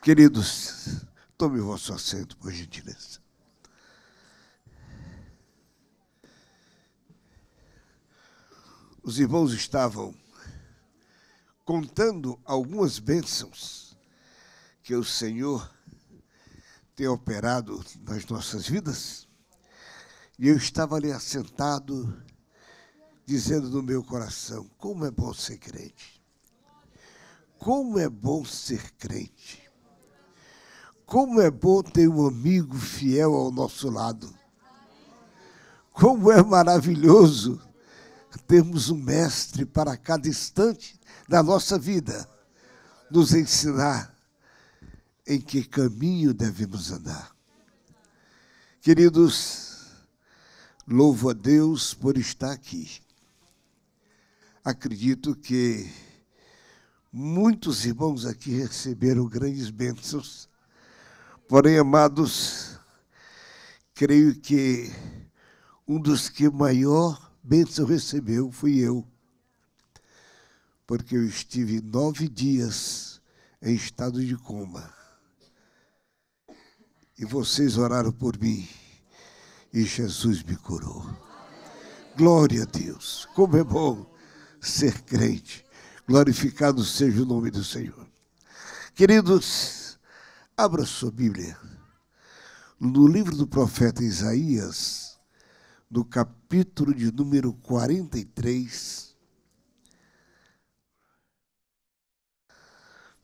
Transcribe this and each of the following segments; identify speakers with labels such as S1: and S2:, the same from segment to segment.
S1: Queridos, tome o vosso assento, por gentileza. Os irmãos estavam contando algumas bênçãos que o Senhor tem operado nas nossas vidas, e eu estava ali assentado, dizendo no meu coração: como é bom ser crente, como é bom ser crente, como é bom ter um amigo fiel ao nosso lado, como é maravilhoso termos um mestre para cada instante da nossa vida, nos ensinar em que caminho devemos andar. Queridos, louvo a Deus por estar aqui. Acredito que muitos irmãos aqui receberam grandes bênçãos, porém, amados, creio que um dos que maior bênção recebeu fui eu, porque eu estive 9 dias em estado de coma. E vocês oraram por mim e Jesus me curou. Glória a Deus, como é bom ser crente. Glorificado seja o nome do Senhor. Queridos, abra sua Bíblia no livro do profeta Isaías, no capítulo de número 43.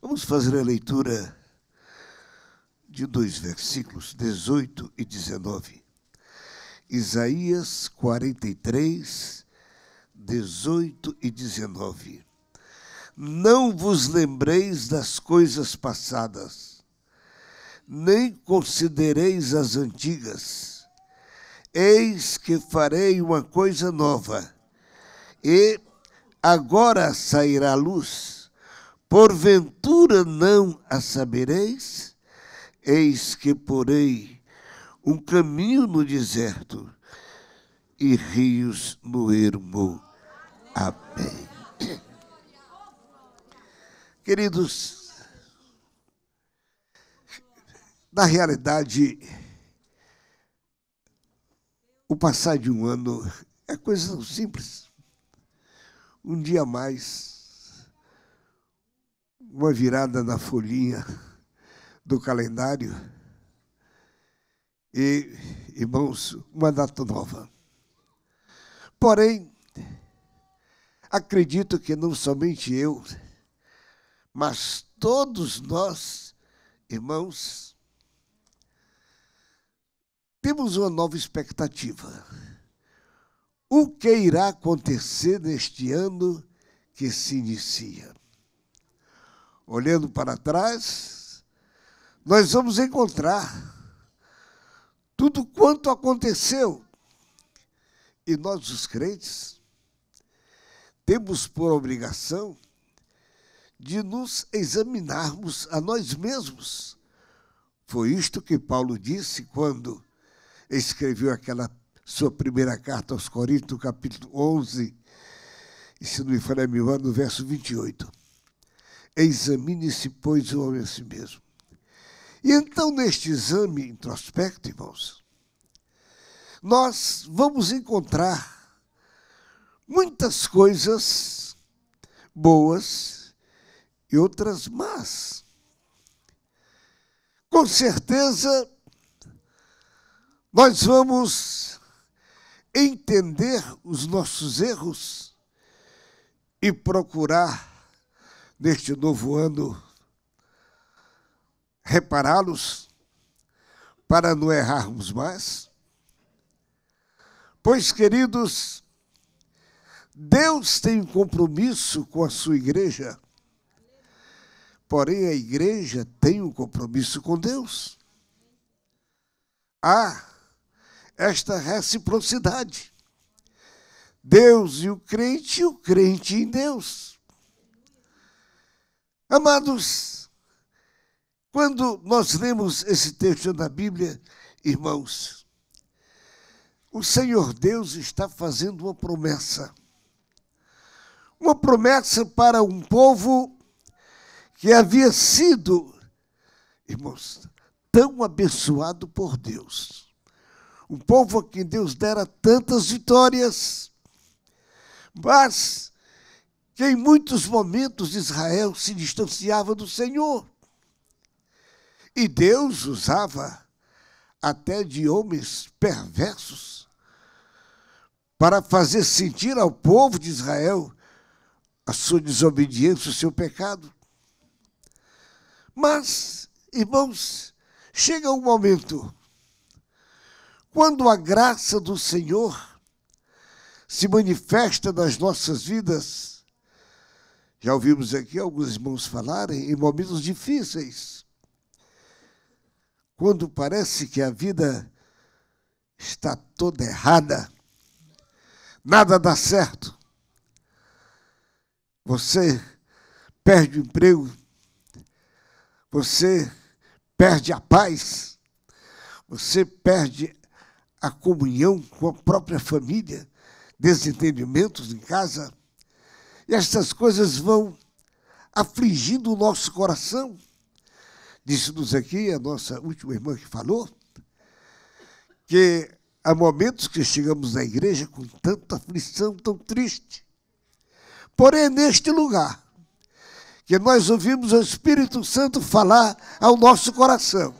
S1: Vamos fazer a leitura de 2 versículos, 18 e 19. Isaías 43, 18 e 19. Não vos lembreis das coisas passadas, nem considereis as antigas. Eis que farei uma coisa nova, e agora sairá a luz. Porventura não a sabereis? Eis que porei um caminho no deserto e rios no ermo. Amém. Queridos, na realidade, o passar de um ano é coisa tão simples. Um dia a mais, uma virada na folhinha do calendário e, irmãos, uma data nova. Porém, acredito que não somente eu, mas todos nós, irmãos, temos uma nova expectativa. O que irá acontecer neste ano que se inicia? Olhando para trás, nós vamos encontrar tudo quanto aconteceu. E nós, os crentes, temos por obrigação de nos examinarmos a nós mesmos. Foi isto que Paulo disse quando escreveu aquela sua primeira carta aos Coríntios, capítulo 11, e se não me falha a memória, no verso 28. Examine-se, pois, o homem a si mesmo. E então, neste exame introspecto, irmãos, nós vamos encontrar muitas coisas boas e outras más. Com certeza, nós vamos entender os nossos erros e procurar, neste novo ano, repará-los para não errarmos mais. Pois, queridos, Deus tem um compromisso com a sua igreja, porém a igreja tem um compromisso com Deus. Há esta reciprocidade. Deus e o crente em Deus. Amados, quando nós lemos esse texto da Bíblia, irmãos, o Senhor Deus está fazendo uma promessa para um povo que havia sido irmãos, tão abençoado por Deus. Um povo a quem Deus dera tantas vitórias, mas que em muitos momentos Israel se distanciava do Senhor. E Deus usava até de homens perversos para fazer sentir ao povo de Israel a sua desobediência, o seu pecado. Mas, irmãos, chega um momento quando a graça do Senhor se manifesta nas nossas vidas. Já ouvimos aqui alguns irmãos falarem em momentos difíceis, quando parece que a vida está toda errada, nada dá certo. Você perde o emprego, você perde a paz, você perde a comunhão com a própria família, desentendimentos em casa, e essas coisas vão afligindo o nosso coração. Disse-nos aqui a nossa última irmã que falou, que há momentos que chegamos na igreja com tanta aflição, tão triste. Porém, é neste lugar que nós ouvimos o Espírito Santo falar ao nosso coração,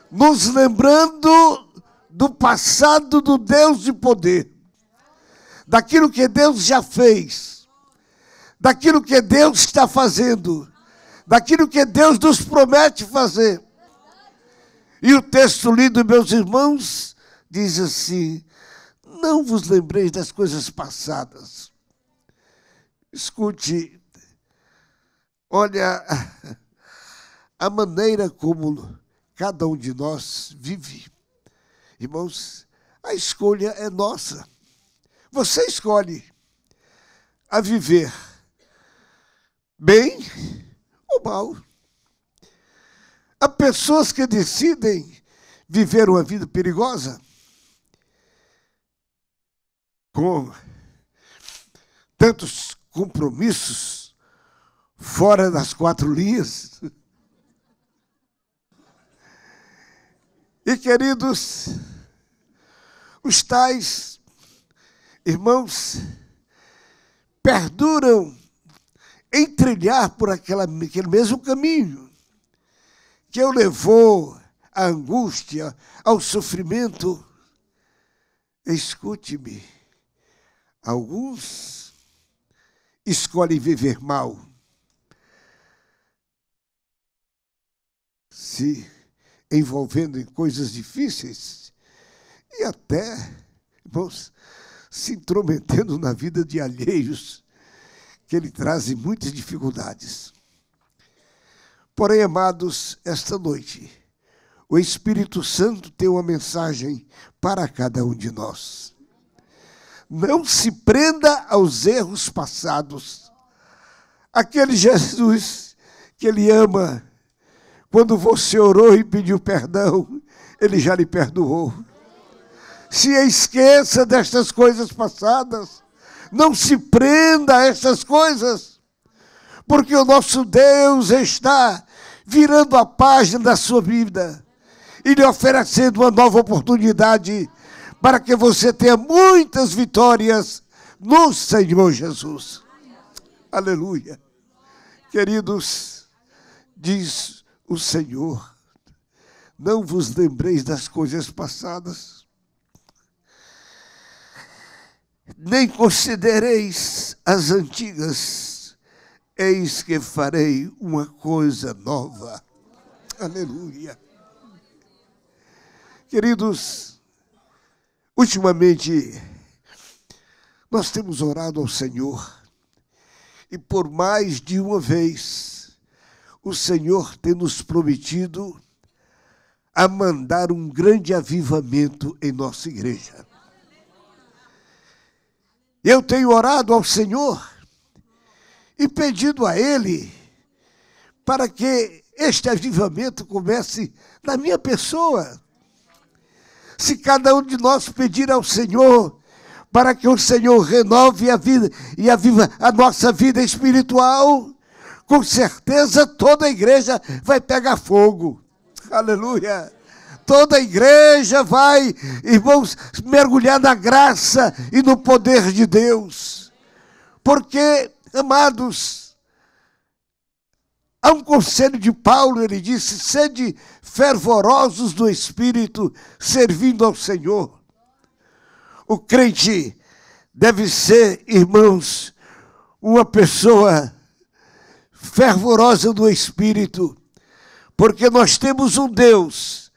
S1: nos lembrando do passado do Deus de poder, daquilo que Deus já fez, daquilo que Deus está fazendo, daquilo que Deus nos promete fazer. E o texto lido, meus irmãos, diz assim: não vos lembreis das coisas passadas. Escute, olha a maneira como cada um de nós vive. Irmãos, a escolha é nossa. Você escolhe a viver bem ou mal. Há pessoas que decidem viver uma vida perigosa, com tantos compromissos fora das quatro linhas. E, queridos, os tais irmãos perduram em trilhar por aquele mesmo caminho que o levou à angústia, ao sofrimento. Escute-me, alguns escolhem viver mal, se envolvendo em coisas difíceis e até, irmãos, se intrometendo na vida de alheios, que ele traz muitas dificuldades. Porém, amados, esta noite, o Espírito Santo tem uma mensagem para cada um de nós. Não se prenda aos erros passados. Aquele Jesus que ele ama, quando você orou e pediu perdão, ele já lhe perdoou. Se esqueça destas coisas passadas. Não se prenda a essas coisas, porque o nosso Deus está virando a página da sua vida e lhe oferecendo uma nova oportunidade para que você tenha muitas vitórias no Senhor Jesus. Aleluia. Queridos, diz o Senhor, não vos lembreis das coisas passadas, nem considereis as antigas, eis que farei uma coisa nova. Aleluia. Queridos, ultimamente nós temos orado ao Senhor e por mais de uma vez o Senhor tem nos prometido a mandar um grande avivamento em nossa igreja. Eu tenho orado ao Senhor e pedido a Ele para que este avivamento comece na minha pessoa. Se cada um de nós pedir ao Senhor para que o Senhor renove a vida e aviva a nossa vida espiritual, com certeza toda a igreja vai pegar fogo. Aleluia! Toda a igreja vai, irmãos, mergulhar na graça e no poder de Deus. Porque, amados, há um conselho de Paulo, ele disse: sede fervorosos do Espírito, servindo ao Senhor. O crente deve ser, irmãos, uma pessoa fervorosa do Espírito, porque nós temos um Deus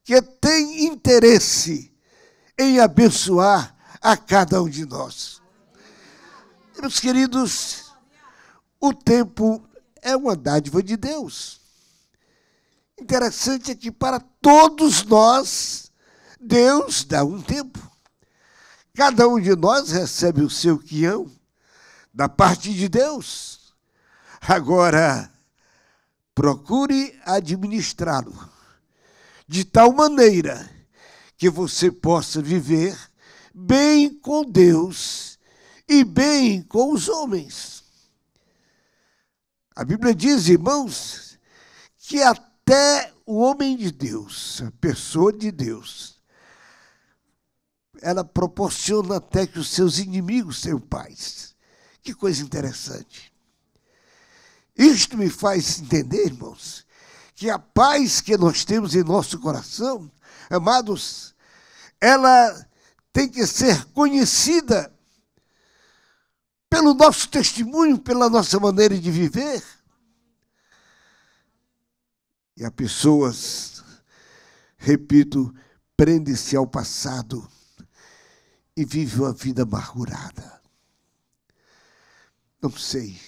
S1: que tem interesse em abençoar a cada um de nós. Meus queridos, o tempo é uma dádiva de Deus. Interessante é que para todos nós, Deus dá um tempo. Cada um de nós recebe o seu quião da parte de Deus. Agora, procure administrá-lo de tal maneira que você possa viver bem com Deus e bem com os homens. A Bíblia diz, irmãos, que até o homem de Deus, a pessoa de Deus, ela proporciona até que os seus inimigos tenham paz. Que coisa interessante. Isto me faz entender, irmãos, que a paz que nós temos em nosso coração, amados, ela tem que ser conhecida pelo nosso testemunho, pela nossa maneira de viver. E há pessoas, repito, prendem-se ao passado e vivem uma vida amargurada. Não sei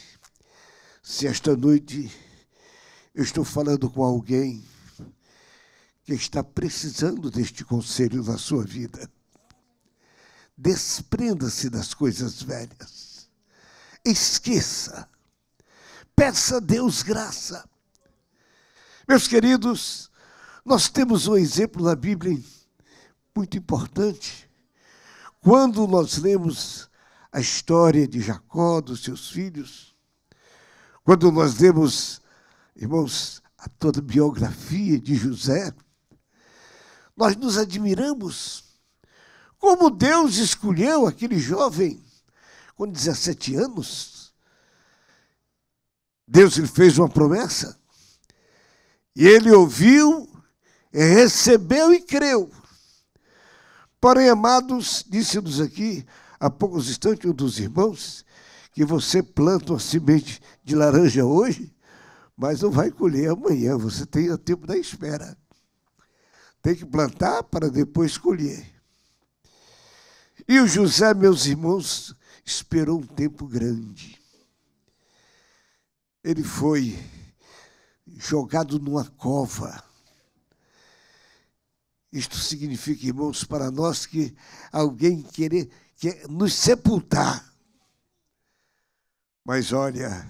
S1: se esta noite eu estou falando com alguém que está precisando deste conselho na sua vida. Desprenda-se das coisas velhas. Esqueça. Peça a Deus graça. Meus queridos, nós temos um exemplo na Bíblia muito importante. Quando nós lemos a história de Jacó, dos seus filhos, quando nós lemos, irmãos, a toda a biografia de José, nós nos admiramos como Deus escolheu aquele jovem com 17 anos. Deus lhe fez uma promessa e ele ouviu, recebeu e creu. Porém, amados, disse-nos aqui há poucos instantes um dos irmãos, que você planta uma semente de laranja hoje, mas não vai colher amanhã, você tem o tempo da espera. Tem que plantar para depois colher. E o José, meus irmãos, esperou um tempo grande. Ele foi jogado numa cova. Isto significa, irmãos, para nós que alguém quer nos sepultar. Mas olha,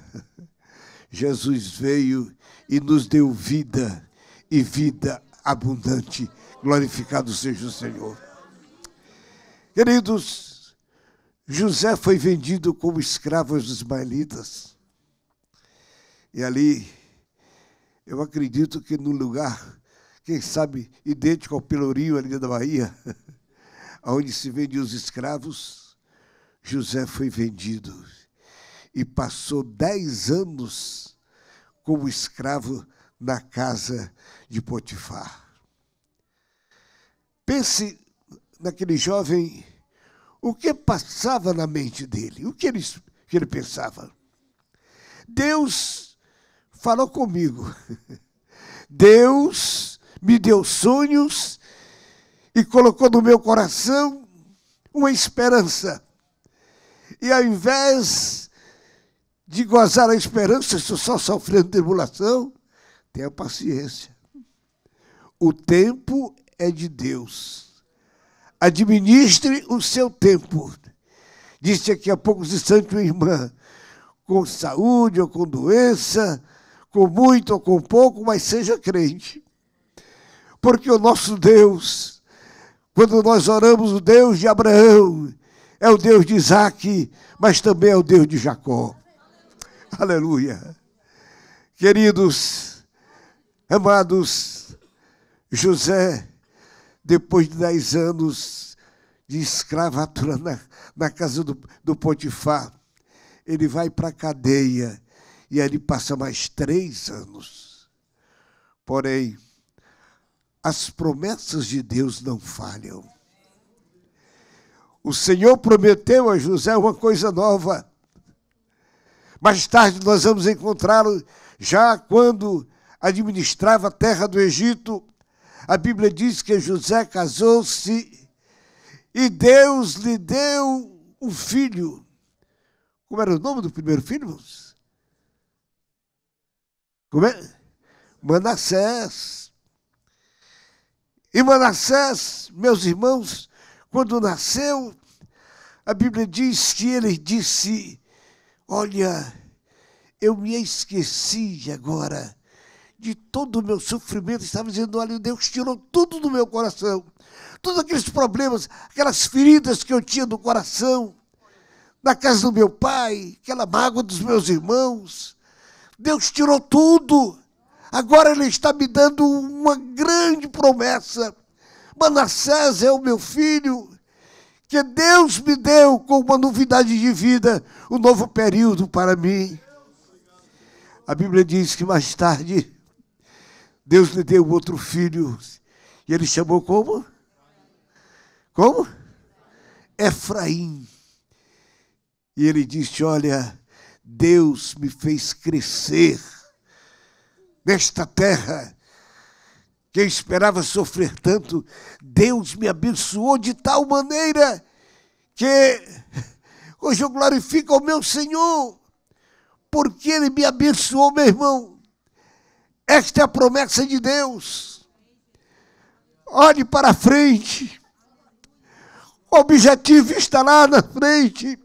S1: Jesus veio e nos deu vida, e vida abundante. Glorificado seja o Senhor. Queridos, José foi vendido como escravo aos ismaelitas. E ali, eu acredito que no lugar, quem sabe, idêntico ao Pelourinho ali da Bahia, onde se vendiam os escravos, José foi vendido e passou 10 anos como escravo na casa de Potifar. Pense naquele jovem, o que passava na mente dele, o que ele pensava. Deus falou comigo, Deus me deu sonhos e colocou no meu coração uma esperança. E ao invés de gozar a esperança, estou só sofrendo tribulação, tenha paciência. O tempo é de Deus. Administre o seu tempo. Disse aqui há poucos instantes uma irmã, com saúde ou com doença, com muito ou com pouco, mas seja crente. Porque o nosso Deus, quando nós oramos o Deus de Abraão, é o Deus de Isaac, mas também é o Deus de Jacó. Aleluia. Queridos, amados, José, depois de 10 anos de escravatura na casa do Potifar, ele vai para a cadeia e ali passa mais 3 anos. Porém, as promessas de Deus não falham. O Senhor prometeu a José uma coisa nova. Mais tarde nós vamos encontrá-lo já quando administrava a terra do Egito. A Bíblia diz que José casou-se e Deus lhe deu um filho. Como era o nome do primeiro filho, irmãos? Como é? Manassés. E Manassés, meus irmãos, quando nasceu, a Bíblia diz que ele disse: olha, eu me esqueci agora de todo o meu sofrimento. Estava dizendo: olha, Deus tirou tudo do meu coração. Todos aqueles problemas, aquelas feridas que eu tinha no coração, na casa do meu pai, aquela mágoa dos meus irmãos. Deus tirou tudo. Agora ele está me dando uma grande promessa. Manassés é o meu filho, que Deus me deu com uma novidade de vida, um novo período para mim. A Bíblia diz que mais tarde, Deus lhe deu outro filho, e ele chamou como? Como? Efraim. E ele disse: olha, Deus me fez crescer nesta terra, que eu esperava sofrer tanto. Deus me abençoou de tal maneira que hoje eu glorifico ao meu Senhor, porque Ele me abençoou, meu irmão. Esta é a promessa de Deus. Olhe para frente. O objetivo está lá na frente.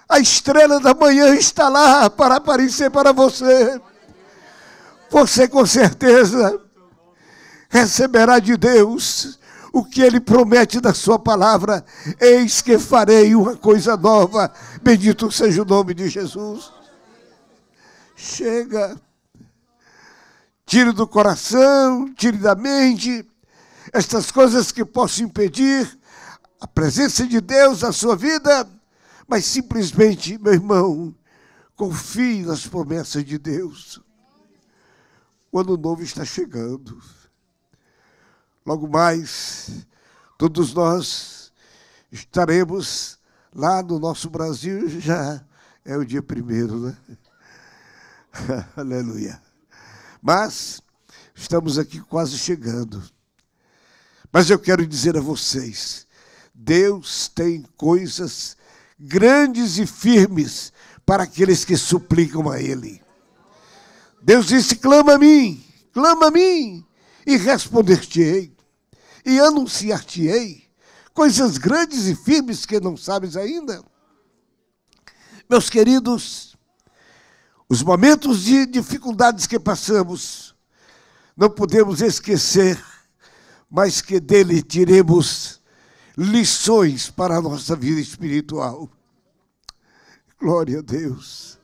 S1: A estrela da manhã está lá para aparecer para você. Você com certeza receberá de Deus o que Ele promete da sua palavra. Eis que farei uma coisa nova. Bendito seja o nome de Jesus. Chega. Tire do coração, tire da mente estas coisas que possam impedir a presença de Deus na sua vida, mas simplesmente, meu irmão, confie nas promessas de Deus. O ano novo está chegando. Logo mais, todos nós estaremos lá no nosso Brasil. Já é o dia 1º, né? Aleluia. Mas estamos aqui quase chegando. Mas eu quero dizer a vocês, Deus tem coisas grandes e firmes para aqueles que suplicam a Ele. Deus disse: clama a mim, e responder-te-ei, e anunciar-te-ei coisas grandes e firmes que não sabes ainda. Meus queridos, os momentos de dificuldades que passamos, não podemos esquecer, mas que dele tiremos lições para a nossa vida espiritual. Glória a Deus.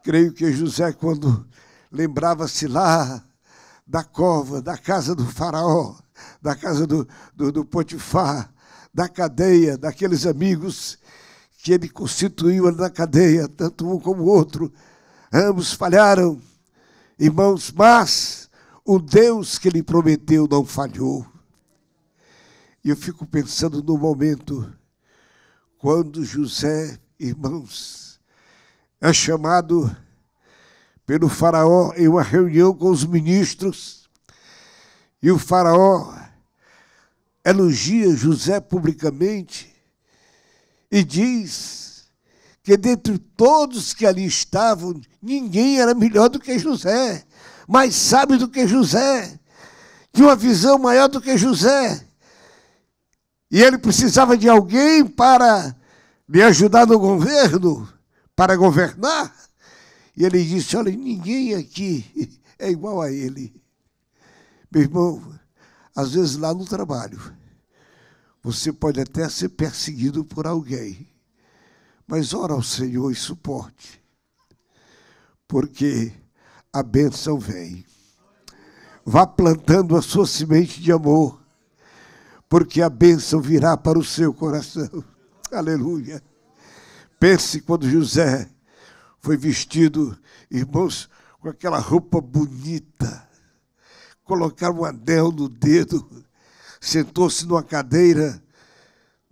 S1: Creio que José, quando lembrava-se lá da cova, da casa do faraó, da casa do Potifar, da cadeia, daqueles amigos que ele constituiu ali na cadeia, tanto um como o outro, ambos falharam, irmãos, mas o Deus que lhe prometeu não falhou. E eu fico pensando no momento quando José, irmãos, é chamado pelo faraó em uma reunião com os ministros, e o faraó elogia José publicamente e diz que dentre todos que ali estavam, ninguém era melhor do que José, mais sábio do que José, tinha uma visão maior do que José. E ele precisava de alguém para lhe ajudar no governo, para governar. E ele disse: olha, ninguém aqui é igual a ele. Meu irmão, às vezes lá no trabalho, você pode até ser perseguido por alguém, Mas ora ao Senhor e suporte, porque a bênção vem. Vá plantando a sua semente de amor, porque a bênção virá para o seu coração. Aleluia. Pense quando José foi vestido, irmãos, com aquela roupa bonita, colocaram um anel no dedo, sentou-se numa cadeira,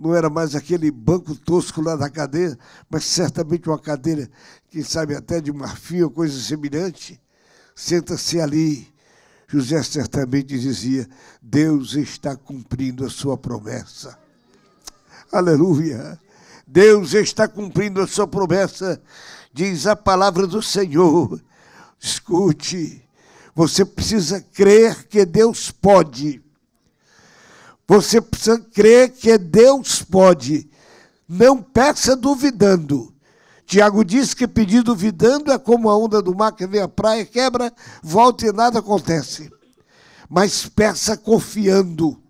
S1: não era mais aquele banco tosco lá da cadeira, mas certamente uma cadeira, quem sabe até de marfim ou coisa semelhante. Senta-se ali. José certamente dizia: Deus está cumprindo a sua promessa. Aleluia. Deus está cumprindo a sua promessa, diz a palavra do Senhor. Escute, você precisa crer que Deus pode. Você precisa crer que Deus pode. Não peça duvidando. Tiago diz que pedir duvidando é como a onda do mar que vem à praia, quebra, volta e nada acontece. Mas peça confiando.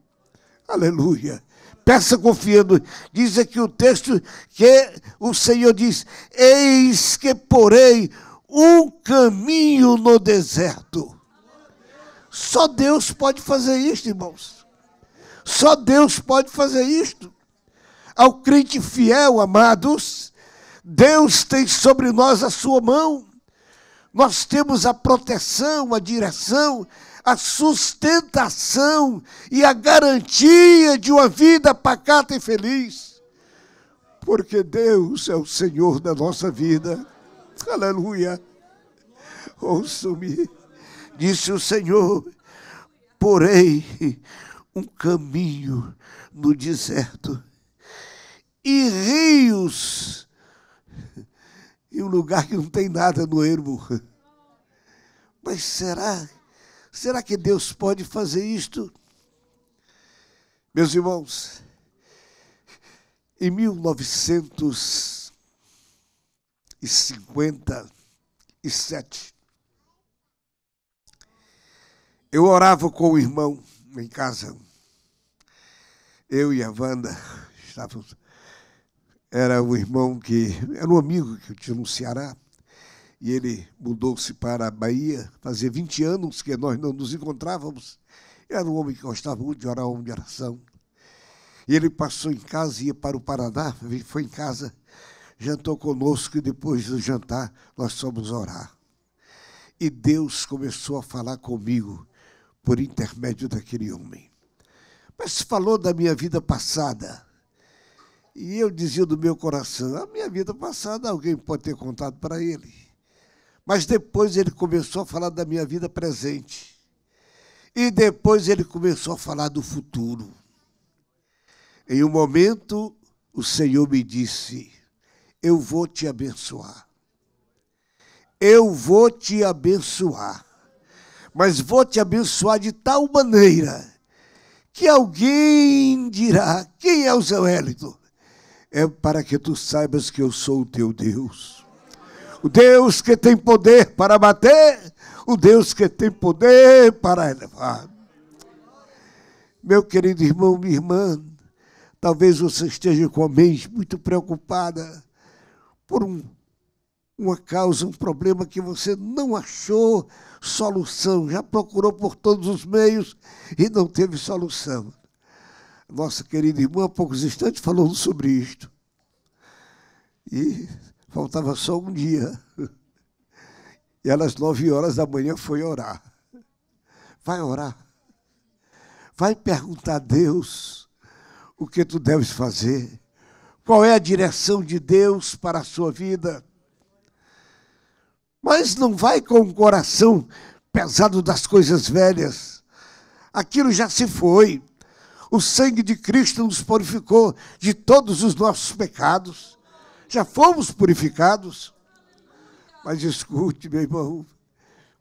S1: Aleluia. Peça confiando. Diz aqui o texto que o Senhor diz: eis que porei um caminho no deserto. Só Deus pode fazer isto, irmãos. Só Deus pode fazer isto. Ao crente fiel, amados, Deus tem sobre nós a sua mão. Nós temos a proteção, a direção, a sustentação e a garantia de uma vida pacata e feliz. Porque Deus é o Senhor da nossa vida. Aleluia. Ouça-me, disse o Senhor: porei um caminho no deserto e rios em um lugar que não tem nada no ermo. Mas será que Deus pode fazer isto? Meus irmãos, em 1957, eu orava com o irmão em casa. Eu e a Wanda estávamos. Era um irmão que era um amigo que eu tinha no Ceará, e ele mudou-se para a Bahia, fazia 20 anos que nós não nos encontrávamos. Era um homem que gostava muito de orar, um homem de oração. E ele passou em casa, ia para o Paraná, foi em casa, jantou conosco, e depois do jantar nós fomos orar. E Deus começou a falar comigo por intermédio daquele homem. Mas falou da minha vida passada. E eu dizia do meu coração: a minha vida passada alguém pode ter contado para ele. Mas depois ele começou a falar da minha vida presente. E depois ele começou a falar do futuro. Em um momento, o Senhor me disse: eu vou te abençoar. Eu vou te abençoar. Mas vou te abençoar de tal maneira que alguém dirá: quem é o Zé Wellington? É para que tu saibas que eu sou o teu Deus. O Deus que tem poder para bater, o Deus que tem poder para elevar. Meu querido irmão, minha irmã, talvez você esteja com a mente muito preocupada por uma causa, um problema que você não achou solução, já procurou por todos os meios e não teve solução. Nossa querida irmã, há poucos instantes, falando sobre isto. E faltava só um dia. E ela, às 9 horas da manhã, foi orar. Vai orar. Vai perguntar a Deus o que tu deves fazer. Qual é a direção de Deus para a sua vida. Mas não vai com o coração pesado das coisas velhas. Aquilo já se foi. O sangue de Cristo nos purificou de todos os nossos pecados. Já fomos purificados. Mas escute, meu irmão,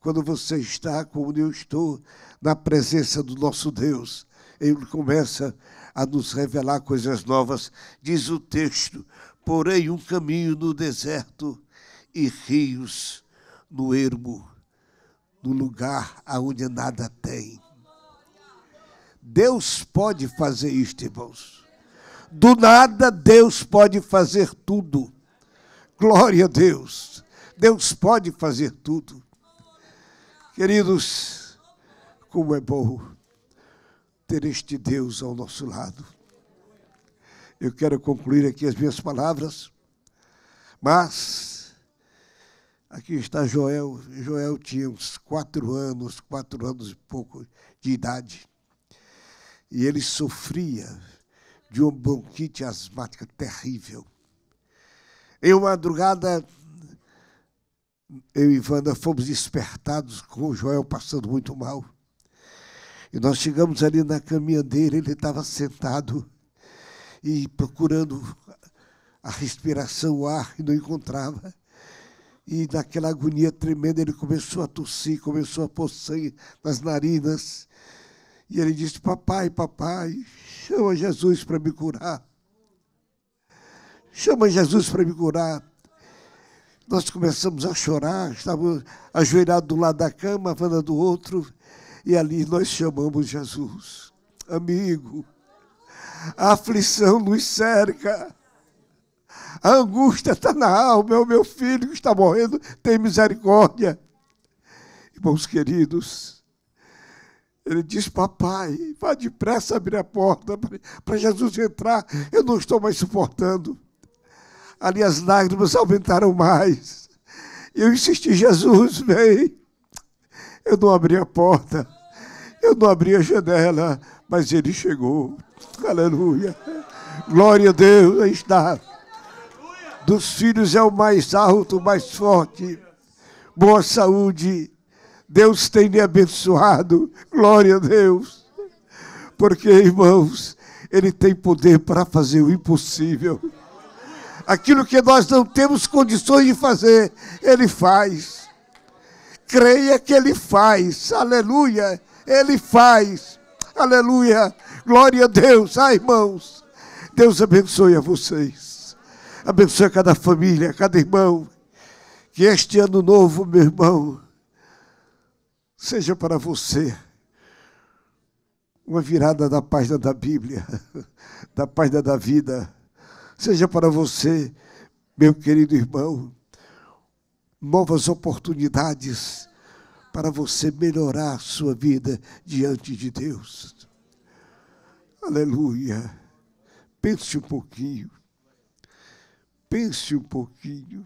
S1: quando você está como eu estou, na presença do nosso Deus, Ele começa a nos revelar coisas novas. Diz o texto: porém um caminho no deserto e rios no ermo, no lugar aonde nada tem. Deus pode fazer isto, irmãos. Do nada, Deus pode fazer tudo. Glória a Deus. Deus pode fazer tudo. Queridos, como é bom ter este Deus ao nosso lado. Eu quero concluir aqui as minhas palavras, mas aqui está Joel. Joel tinha uns 4 anos e pouco de idade, e ele sofria de uma bronquite asmática terrível. Em uma madrugada, eu e Wanda fomos despertados com o Joel passando muito mal. E nós chegamos ali na caminha dele, ele estava sentado e procurando a respiração, o ar, e não encontrava. E naquela agonia tremenda, ele começou a tossir, começou a pôr sangue nas narinas. E ele disse: papai, papai, chama Jesus para me curar. Chama Jesus para me curar. Nós começamos a chorar, estávamos ajoelhados do lado da cama, a Wanda do outro, e ali nós chamamos Jesus. Amigo, a aflição nos cerca, a angústia está na alma, é o meu filho que está morrendo, tem misericórdia. Irmãos queridos, ele diz: papai, vá depressa abrir a porta para Jesus entrar, eu não estou mais suportando. Ali as lágrimas aumentaram mais. Eu insisti: Jesus, vem. Eu não abri a porta, eu não abri a janela, mas ele chegou. Aleluia. Glória a Deus, aí está. Dos filhos é o mais alto, o mais forte. Boa saúde. Deus tem me abençoado. Glória a Deus. Porque, irmãos, ele tem poder para fazer o impossível. Aquilo que nós não temos condições de fazer, ele faz. Creia que ele faz. Aleluia. Ele faz. Aleluia. Glória a Deus. Ah, irmãos, Deus abençoe a vocês. Abençoe cada família, cada irmão. Que este ano novo, meu irmão, seja para você uma virada da página da Bíblia, da página da vida. Seja para você, meu querido irmão, novas oportunidades para você melhorar a sua vida diante de Deus. Aleluia. Pense um pouquinho. Pense um pouquinho.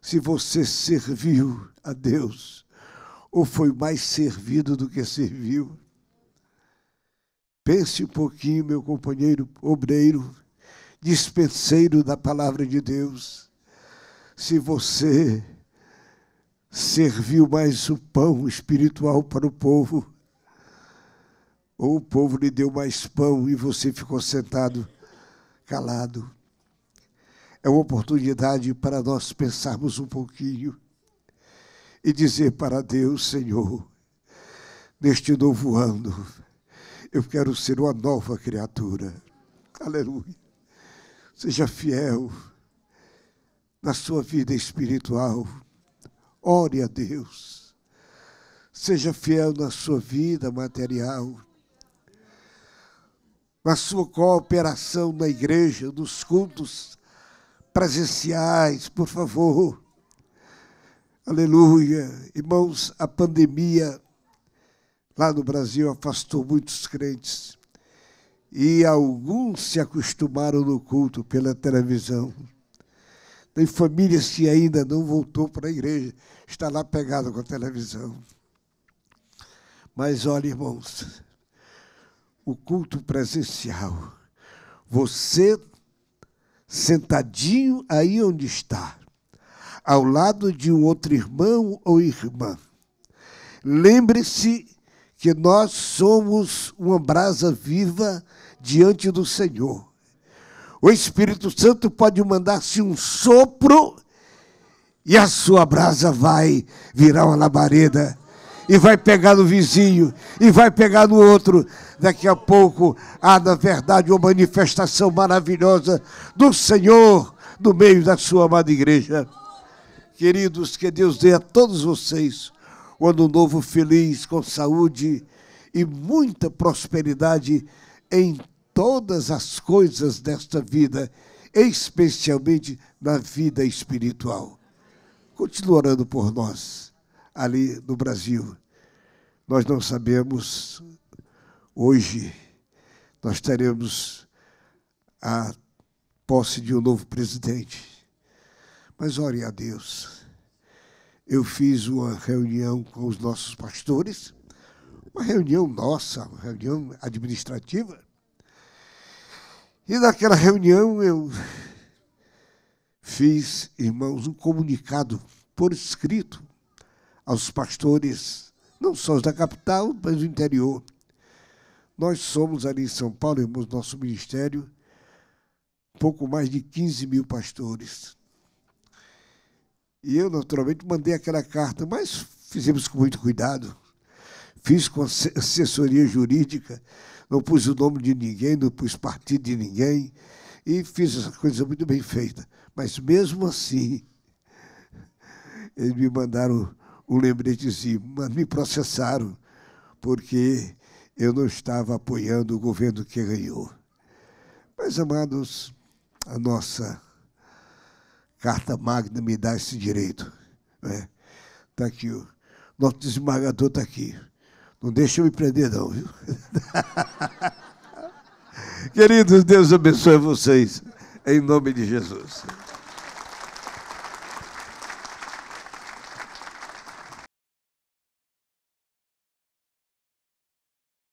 S1: Se você serviu a Deus, ou foi mais servido do que serviu. Pense um pouquinho, meu companheiro obreiro, dispenseiro da palavra de Deus, se você serviu mais o pão espiritual para o povo, ou o povo lhe deu mais pão e você ficou sentado calado. É uma oportunidade para nós pensarmos um pouquinho e dizer para Deus: Senhor, neste novo ano, eu quero ser uma nova criatura. Aleluia. Seja fiel na sua vida espiritual. Ore a Deus. Seja fiel na sua vida material. Na sua cooperação na igreja, nos cultos presenciais, por favor. Aleluia. Irmãos, a pandemia lá no Brasil afastou muitos crentes. E alguns se acostumaram no culto pela televisão. Tem famílias que ainda não voltou para a igreja, está lá pegado com a televisão. Mas olha, irmãos, o culto presencial, você sentadinho aí onde está, ao lado de um outro irmão ou irmã, lembre-se que nós somos uma brasa viva diante do Senhor. O Espírito Santo pode mandar-se um sopro e a sua brasa vai virar uma labareda e vai pegar no vizinho e vai pegar no outro. Daqui a pouco há, na verdade, uma manifestação maravilhosa do Senhor no meio da sua amada igreja. Queridos, que Deus dê a todos vocês um ano novo feliz, com saúde e muita prosperidade em todas as coisas desta vida, especialmente na vida espiritual. Continua orando por nós, ali no Brasil. Nós não sabemos, hoje, nós teremos a posse de um novo presidente. Mas ore a Deus. Eu fiz uma reunião com os nossos pastores, uma reunião nossa, uma reunião administrativa. E naquela reunião eu fiz, irmãos, um comunicado por escrito aos pastores, não só os da capital, mas do interior. Nós somos ali em São Paulo, irmãos, nosso ministério, pouco mais de 15 mil pastores. E eu, naturalmente, mandei aquela carta, mas fizemos com muito cuidado. Fiz com assessoria jurídica, não pus o nome de ninguém, não pus partido de ninguém, e fiz essa coisa muito bem feita. Mas, mesmo assim, eles me mandaram um lembretezinho, mas me processaram, porque eu não estava apoiando o governo que ganhou. Mas, amados, a nossa Carta Magna me dá esse direito. Está aqui, o nosso desembargador está aqui. Não deixa eu me prender, não, viu? Queridos, Deus abençoe vocês, em nome de Jesus.